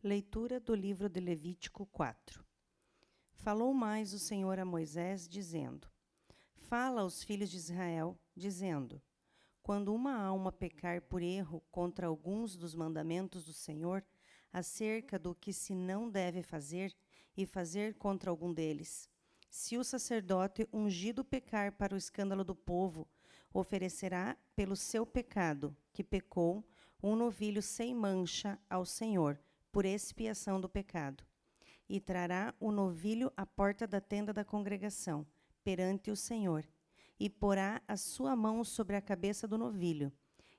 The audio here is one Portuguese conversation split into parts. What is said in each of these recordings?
Leitura do livro de Levítico 4. Falou mais o Senhor a Moisés, dizendo: Fala aos filhos de Israel, dizendo: Quando uma alma pecar por erro contra alguns dos mandamentos do Senhor, acerca do que se não deve fazer, e fazer contra algum deles, se o sacerdote ungido pecar para o escândalo do povo, oferecerá pelo seu pecado, que pecou, um novilho sem mancha ao Senhor, por expiação do pecado. E trará o novilho à porta da tenda da congregação, perante o Senhor, e porá a sua mão sobre a cabeça do novilho,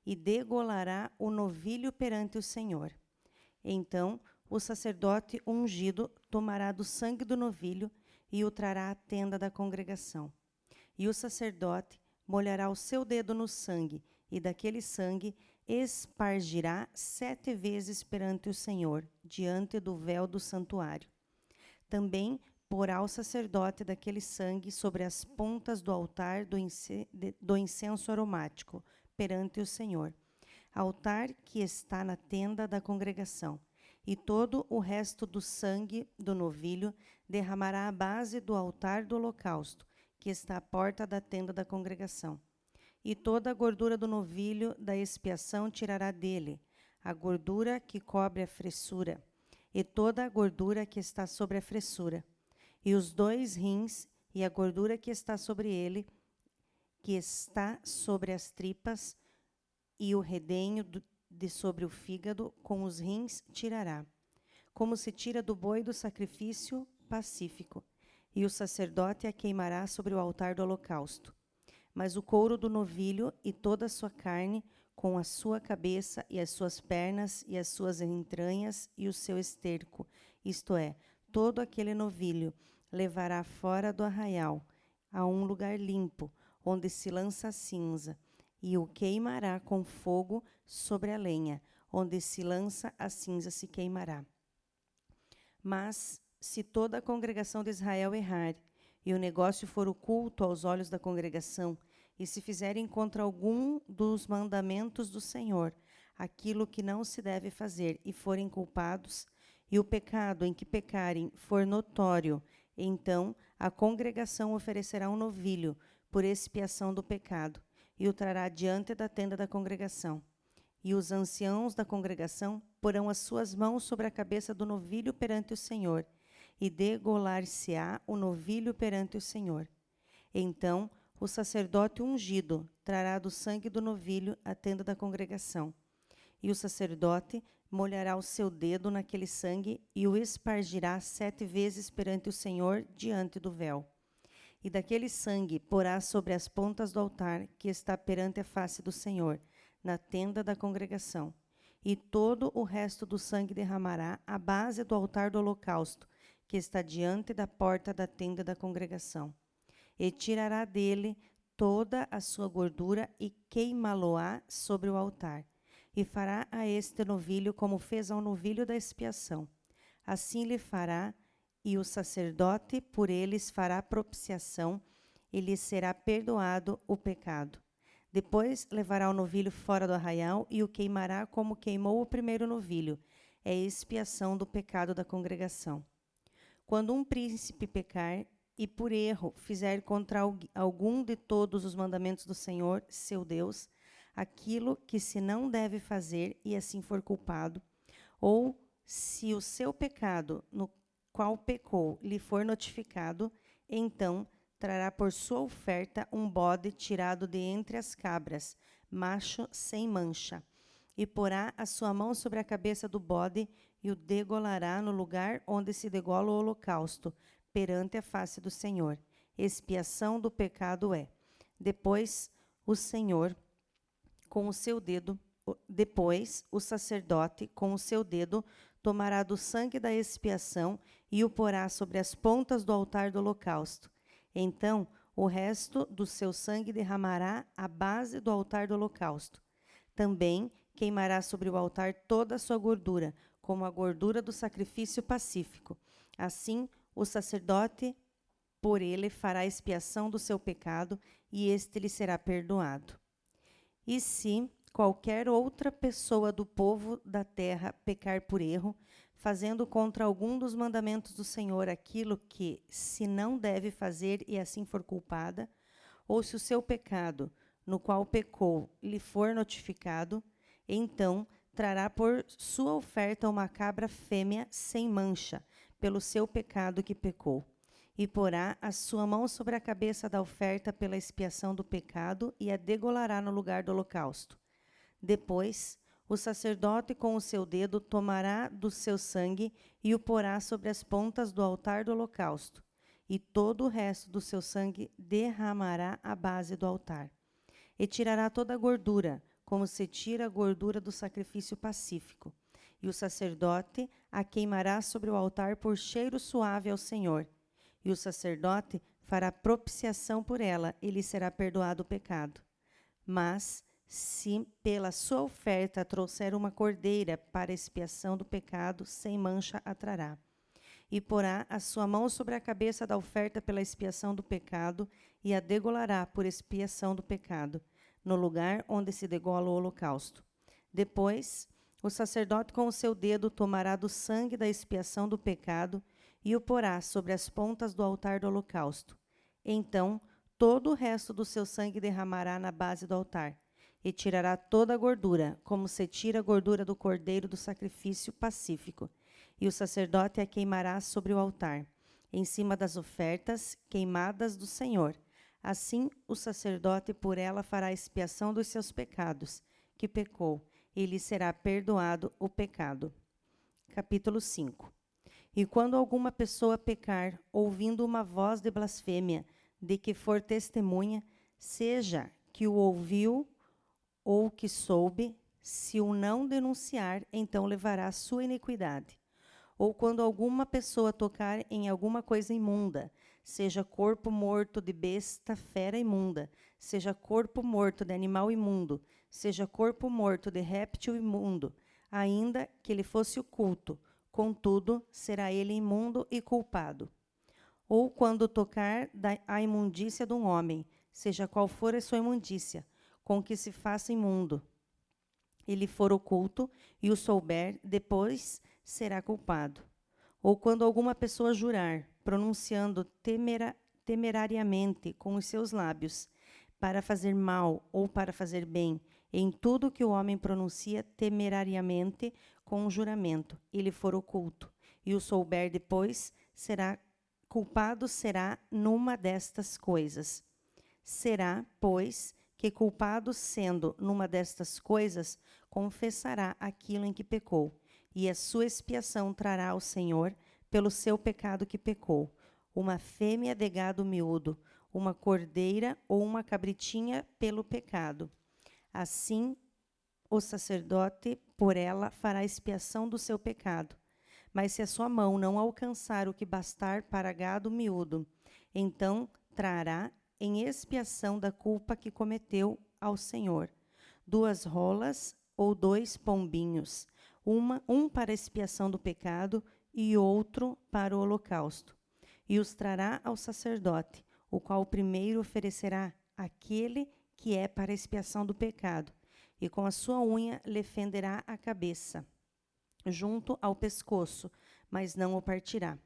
e degolará o novilho perante o Senhor. Então o sacerdote ungido tomará do sangue do novilho e o trará à tenda da congregação. E o sacerdote molhará o seu dedo no sangue, e daquele sangue espargirá 7 vezes perante o Senhor, diante do véu do santuário. Também porá o sacerdote daquele sangue sobre as pontas do altar do incenso aromático, perante o Senhor, altar que está na tenda da congregação. E todo o resto do sangue do novilho derramará à base do altar do holocausto, que está à porta da tenda da congregação. E toda a gordura do novilho da expiação tirará dele, a gordura que cobre a fressura, e toda a gordura que está sobre a fressura, e os 2 rins, e a gordura que está sobre ele, que está sobre as tripas, e o redenho de sobre o fígado, com os rins tirará, como se tira do boi do sacrifício pacífico, e o sacerdote a queimará sobre o altar do holocausto. Mas o couro do novilho e toda a sua carne, com a sua cabeça e as suas pernas e as suas entranhas e o seu esterco, isto é, todo aquele novilho, levará fora do arraial, a um lugar limpo, onde se lança a cinza, e o queimará com fogo sobre a lenha, onde se lança a cinza se queimará. Mas, se toda a congregação de Israel errar, e o negócio for oculto aos olhos da congregação, e se fizerem contra algum dos mandamentos do Senhor, aquilo que não se deve fazer, e forem culpados, e o pecado em que pecarem for notório, então a congregação oferecerá um novilho por expiação do pecado, e o trará diante da tenda da congregação. E os anciãos da congregação porão as suas mãos sobre a cabeça do novilho perante o Senhor, e degolar-se-á o novilho perante o Senhor. Então o sacerdote ungido trará do sangue do novilho a tenda da congregação. E o sacerdote molhará o seu dedo naquele sangue e o espargirá 7 vezes perante o Senhor diante do véu. E daquele sangue porá sobre as pontas do altar que está perante a face do Senhor, na tenda da congregação. E todo o resto do sangue derramará à base do altar do holocausto, que está diante da porta da tenda da congregação. E tirará dele toda a sua gordura e queimá-lo-á sobre o altar. E fará a este novilho como fez ao novilho da expiação. Assim lhe fará, e o sacerdote por eles fará propiciação, e lhe será perdoado o pecado. Depois levará o novilho fora do arraial e o queimará como queimou o primeiro novilho. É a expiação do pecado da congregação. Quando um príncipe pecar e por erro fizer contra algum de todos os mandamentos do Senhor, seu Deus, aquilo que se não deve fazer e assim for culpado, ou se o seu pecado no qual pecou lhe for notificado, então trará por sua oferta um bode tirado de entre as cabras, macho sem mancha, e porá a sua mão sobre a cabeça do bode e o degolará no lugar onde se degola o holocausto, perante a face do Senhor. Expiação do pecado é. Depois o sacerdote, com o seu dedo, tomará do sangue da expiação e o porá sobre as pontas do altar do holocausto. Então, o resto do seu sangue derramará à base do altar do holocausto. Também queimará sobre o altar toda a sua gordura, como a gordura do sacrifício pacífico. Assim, o sacerdote por ele fará expiação do seu pecado, e este lhe será perdoado. E se, qualquer outra pessoa do povo da terra pecar por erro, fazendo contra algum dos mandamentos do Senhor aquilo que se não deve fazer e assim for culpada, ou se o seu pecado, no qual pecou, lhe for notificado, então trará por sua oferta uma cabra fêmea sem mancha, pelo seu pecado que pecou. E porá a sua mão sobre a cabeça da oferta pela expiação do pecado e a degolará no lugar do holocausto. Depois, o sacerdote com o seu dedo tomará do seu sangue e o porá sobre as pontas do altar do holocausto, e todo o resto do seu sangue derramará à base do altar. E tirará toda a gordura, como se tira a gordura do sacrifício pacífico. E o sacerdote a queimará sobre o altar por cheiro suave ao Senhor. E o sacerdote fará propiciação por ela, e lhe será perdoado o pecado. Mas, se pela sua oferta trouxer uma cordeira para expiação do pecado, sem mancha a trará. E porá a sua mão sobre a cabeça da oferta pela expiação do pecado, e a degolará por expiação do pecado, no lugar onde se degola o holocausto. Depois, o sacerdote com o seu dedo tomará do sangue da expiação do pecado, e o porá sobre as pontas do altar do holocausto. Então, todo o resto do seu sangue derramará na base do altar, e tirará toda a gordura, como se tira a gordura do cordeiro do sacrifício pacífico. E o sacerdote a queimará sobre o altar, em cima das ofertas queimadas do Senhor. Assim, o sacerdote por ela fará expiação dos seus pecados, que pecou, e lhe será perdoado o pecado. Capítulo 5. E quando alguma pessoa pecar, ouvindo uma voz de blasfêmia, de que for testemunha, seja que o ouviu ou que soube, se o não denunciar, então levará a sua iniquidade. Ou quando alguma pessoa tocar em alguma coisa imunda, seja corpo morto de besta, fera imunda, seja corpo morto de animal imundo, seja corpo morto de réptil imundo, ainda que ele fosse oculto, contudo, será ele imundo e culpado. Ou quando tocar a imundícia de um homem, seja qual for a sua imundícia, com que se faça imundo, ele for oculto e o souber, depois será culpado. Ou quando alguma pessoa jurar, pronunciando temerariamente com os seus lábios, para fazer mal ou para fazer bem, em tudo que o homem pronuncia temerariamente com um juramento, ele for oculto, e o souber depois, culpado será numa destas coisas. Será, pois, que culpado sendo numa destas coisas, confessará aquilo em que pecou, e a sua expiação trará ao Senhor pelo seu pecado que pecou, uma fêmea de gado miúdo, uma cordeira ou uma cabritinha pelo pecado. Assim, o sacerdote por ela fará expiação do seu pecado. Mas se a sua mão não alcançar o que bastar para gado miúdo, então trará em expiação da culpa que cometeu ao Senhor 2 rolas ou 2 pombinhos, um para expiação do pecado e outro para o holocausto. E os trará ao sacerdote, o qual primeiro oferecerá aquele que é para expiação do pecado, e com a sua unha lhe fenderá a cabeça, junto ao pescoço, mas não o partirá.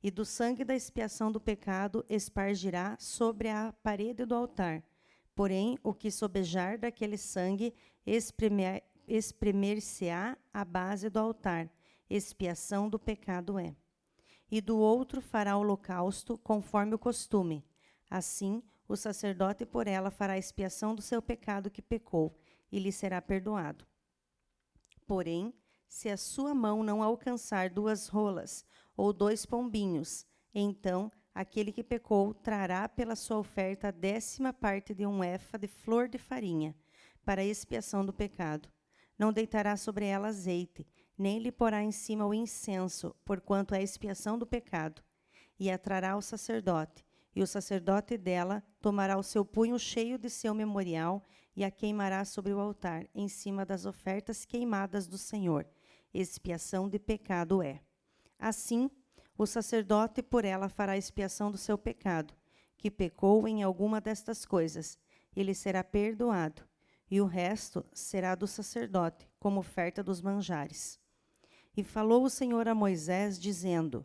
E do sangue da expiação do pecado espargirá sobre a parede do altar. Porém, o que sobejar daquele sangue espremer-se-á à base do altar. Expiação do pecado é. E do outro fará holocausto, conforme o costume. Assim, o sacerdote por ela fará expiação do seu pecado que pecou, e lhe será perdoado. Porém, se a sua mão não alcançar 2 rolas, ou 2 pombinhos, então aquele que pecou trará pela sua oferta a 10ª parte de um efa de flor de farinha, para a expiação do pecado. Não deitará sobre ela azeite, nem lhe porá em cima o incenso, porquanto é a expiação do pecado. E a trará ao sacerdote, e o sacerdote dela tomará o seu punho cheio de seu memorial e a queimará sobre o altar, em cima das ofertas queimadas do Senhor. Expiação de pecado é. Assim, o sacerdote por ela fará expiação do seu pecado, que pecou em alguma destas coisas, ele será perdoado, e o resto será do sacerdote, como oferta dos manjares. E falou o Senhor a Moisés, dizendo: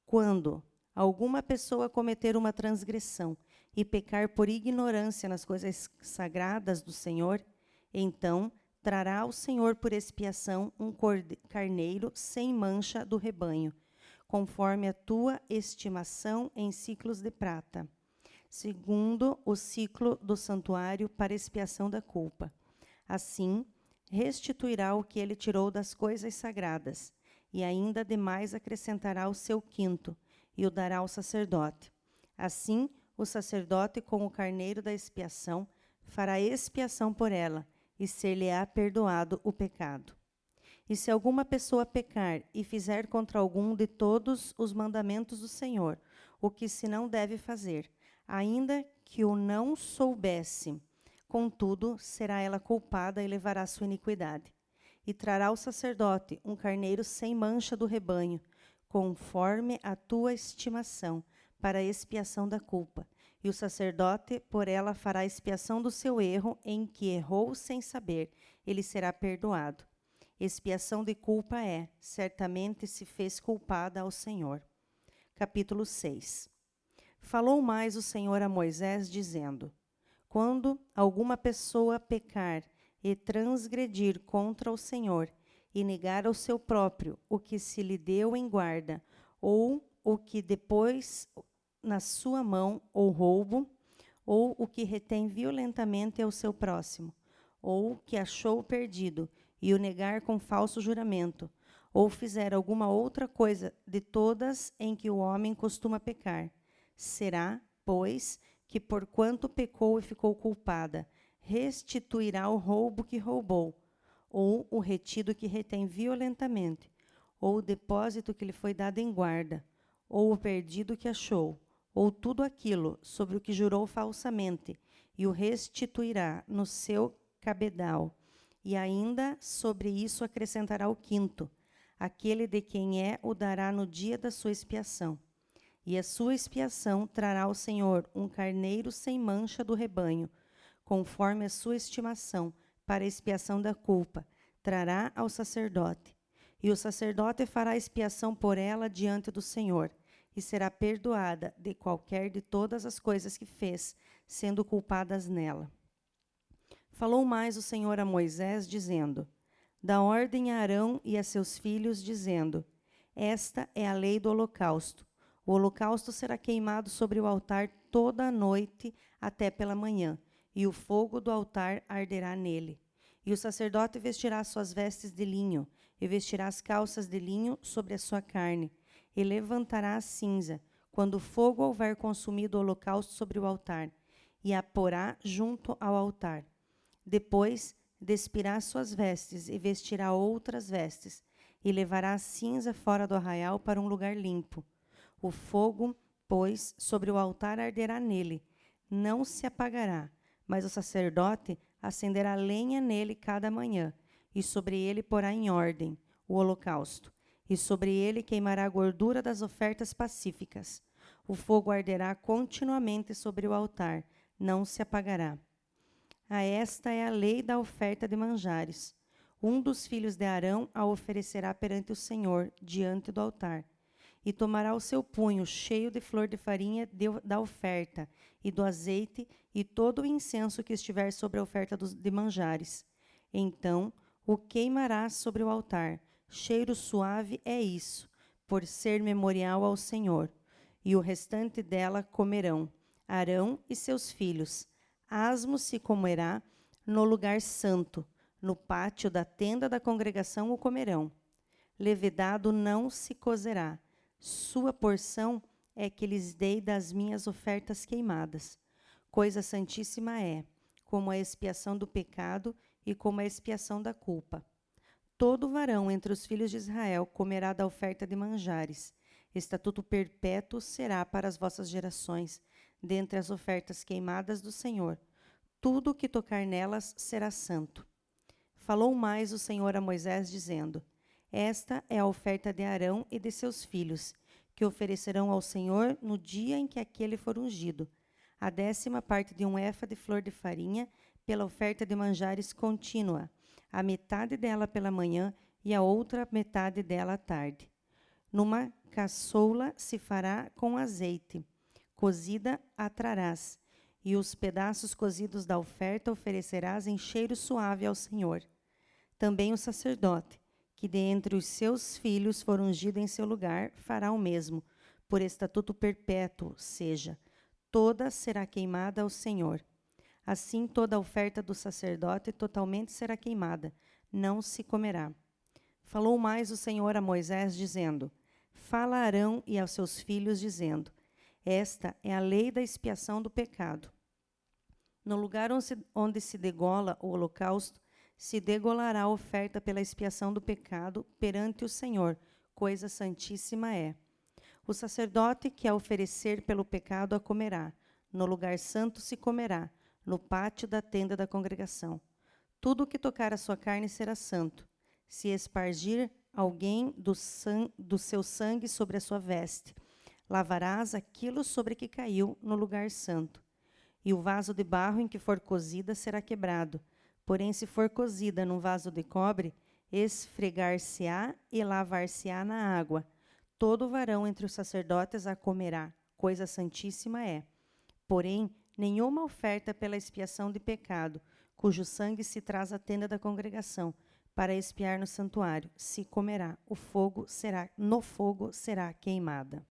Quando alguma pessoa cometer uma transgressão e pecar por ignorância nas coisas sagradas do Senhor, então trará ao Senhor por expiação um carneiro sem mancha do rebanho, conforme a tua estimação em ciclos de prata, segundo o ciclo do santuário para expiação da culpa. Assim, restituirá o que ele tirou das coisas sagradas, e ainda demais acrescentará o seu quinto, e o dará ao sacerdote. Assim, o sacerdote, com o carneiro da expiação, fará expiação por ela, e ser-lhe-á perdoado o pecado. E se alguma pessoa pecar e fizer contra algum de todos os mandamentos do Senhor, o que se não deve fazer, ainda que o não soubesse, contudo, será ela culpada e levará sua iniquidade. E trará ao sacerdote um carneiro sem mancha do rebanho, conforme a tua estimação, para a expiação da culpa. E o sacerdote por ela fará expiação do seu erro em que errou sem saber, ele será perdoado. Expiação de culpa é, certamente se fez culpada ao Senhor. Capítulo 6. Falou mais o Senhor a Moisés, dizendo: Quando alguma pessoa pecar e transgredir contra o Senhor, e negar ao seu próprio o que se lhe deu em guarda, ou o que depois na sua mão, ou roubo, ou o que retém violentamente ao seu próximo, ou que achou perdido, e o negar com falso juramento, ou fizer alguma outra coisa de todas em que o homem costuma pecar, será, pois, que porquanto pecou e ficou culpada, restituirá o roubo que roubou, ou o retido que retém violentamente, ou o depósito que lhe foi dado em guarda, ou o perdido que achou, ou tudo aquilo sobre o que jurou falsamente, e o restituirá no seu cabedal. E ainda sobre isso acrescentará o quinto, aquele de quem é o dará no dia da sua expiação. E a sua expiação trará ao Senhor um carneiro sem mancha do rebanho, conforme a sua estimação, para a expiação da culpa, trará ao sacerdote. E o sacerdote fará expiação por ela diante do Senhor, e será perdoada de qualquer de todas as coisas que fez, sendo culpadas nela. Falou mais o Senhor a Moisés, dizendo: Dá ordem a Arão e a seus filhos, dizendo: Esta é a lei do holocausto. O holocausto será queimado sobre o altar toda a noite até pela manhã, e o fogo do altar arderá nele. E o sacerdote vestirá suas vestes de linho, e vestirá as calças de linho sobre a sua carne, e levantará a cinza, quando o fogo houver consumido o holocausto sobre o altar, e a porá junto ao altar. Depois despirá suas vestes, e vestirá outras vestes, e levará a cinza fora do arraial para um lugar limpo. O fogo, pois, sobre o altar arderá nele, não se apagará, mas o sacerdote acenderá lenha nele cada manhã, e sobre ele porá em ordem o holocausto, e sobre ele queimará a gordura das ofertas pacíficas. O fogo arderá continuamente sobre o altar, não se apagará. Esta é a lei da oferta de manjares. Um dos filhos de Arão a oferecerá perante o Senhor, diante do altar. E tomará o seu punho cheio de flor de farinha da oferta, e do azeite, e todo o incenso que estiver sobre a oferta de manjares. Então o queimará sobre o altar. Cheiro suave é isso, por ser memorial ao Senhor. E o restante dela comerão Arão e seus filhos. Asmo se comerá no lugar santo, no pátio da tenda da congregação o comerão. Levedado não se cozerá. Sua porção é que lhes dei das minhas ofertas queimadas. Coisa santíssima é, como a expiação do pecado e como a expiação da culpa. Todo varão entre os filhos de Israel comerá da oferta de manjares. Estatuto perpétuo será para as vossas gerações, dentre as ofertas queimadas do Senhor. Tudo o que tocar nelas será santo. Falou mais o Senhor a Moisés, dizendo: Esta é a oferta de Arão e de seus filhos, que oferecerão ao Senhor no dia em que aquele for ungido. A 10ª parte de um efa de flor de farinha, pela oferta de manjares contínua, a metade dela pela manhã e a outra metade dela à tarde. Numa caçoula se fará com azeite, cozida a trarás, e os pedaços cozidos da oferta oferecerás em cheiro suave ao Senhor. Também o sacerdote, que de entre os seus filhos for ungido em seu lugar, fará o mesmo, por estatuto perpétuo, seja, toda será queimada ao Senhor. Assim toda a oferta do sacerdote totalmente será queimada, não se comerá. Falou mais o Senhor a Moisés, dizendo: Fala a Arão e aos seus filhos, dizendo: Esta é a lei da expiação do pecado. No lugar onde se degola o holocausto, se degolará a oferta pela expiação do pecado perante o Senhor, coisa santíssima é. O sacerdote que a oferecer pelo pecado a comerá. No lugar santo se comerá, no pátio da tenda da congregação. Tudo o que tocar a sua carne será santo. Se espargir alguém do seu sangue sobre a sua veste, lavarás aquilo sobre que caiu no lugar santo. E o vaso de barro em que for cozida será quebrado. Porém, se for cozida num vaso de cobre, esfregar-se-á e lavar-se-á na água. Todo varão entre os sacerdotes a comerá, coisa santíssima é. Porém, nenhuma oferta pela expiação de pecado, cujo sangue se traz à tenda da congregação, para expiar no santuário, se comerá, no fogo será queimada.